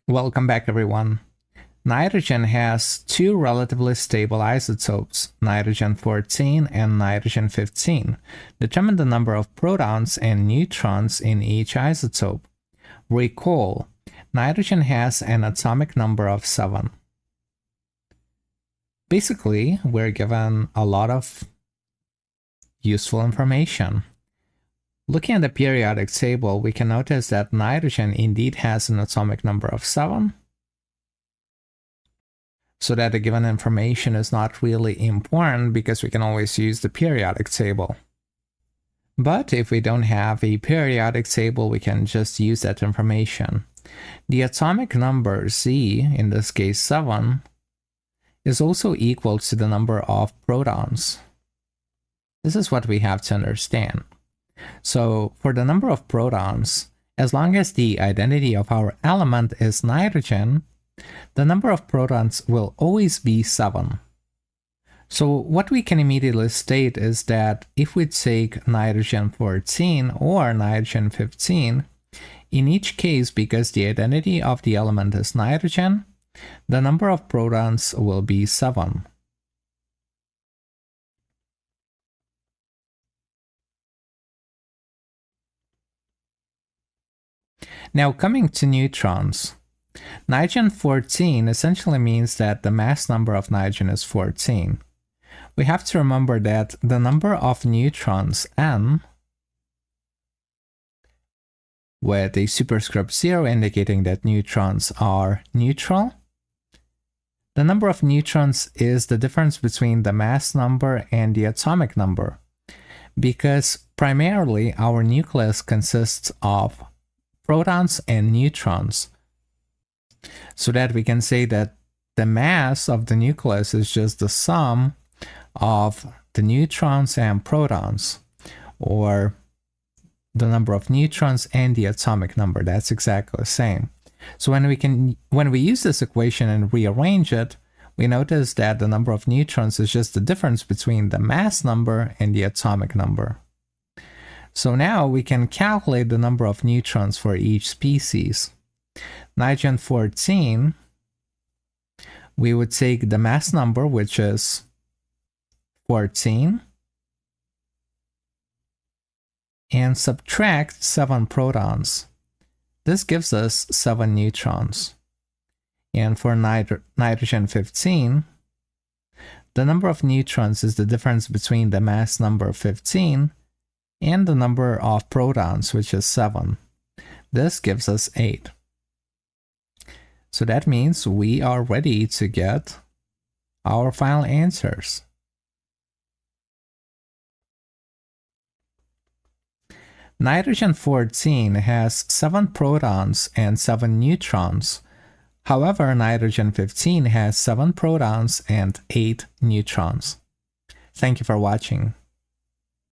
Welcome back, everyone. Nitrogen has two relatively stable isotopes, nitrogen-14 and nitrogen-15. Determine the number of protons and neutrons in each isotope. Recall, nitrogen has an atomic number of 7. Basically, we're given a lot of useful information. Looking at the periodic table, we can notice that nitrogen indeed has an atomic number of 7. So that the given information is not really important because we can always use the periodic table. But if we don't have a periodic table, we can just use that information. The atomic number Z, in this case 7, is also equal to the number of protons. This is what we have to understand. So for the number of protons, as long as the identity of our element is nitrogen, the number of protons will always be 7. So what we can immediately state is that if we take nitrogen-14 or nitrogen-15, in each case, because the identity of the element is nitrogen, the number of protons will be 7. Now coming to neutrons. Nitrogen-14 essentially means that the mass number of nitrogen is 14. We have to remember that the number of neutrons, N, with a superscript 0 indicating that neutrons are neutral, the number of neutrons is the difference between the mass number and the atomic number, because primarily our nucleus consists of protons and neutrons, so that we can say that the mass of the nucleus is just the sum of the neutrons and protons, or the number of neutrons and the atomic number. That's exactly the same. So when we use this equation and rearrange it, we notice that the number of neutrons is just the difference between the mass number and the atomic number. So now we can calculate the number of neutrons for each species. Nitrogen-14, we would take the mass number, which is 14, and subtract 7 protons. This gives us 7 neutrons. And for nitrogen-15, the number of neutrons is the difference between the mass number 15 and the number of protons, which is 7. This gives us 8. So that means we are ready to get our final answers. Nitrogen-14 has 7 protons and 7 neutrons. However, nitrogen-15 has 7 protons and 8 neutrons. Thank you for watching.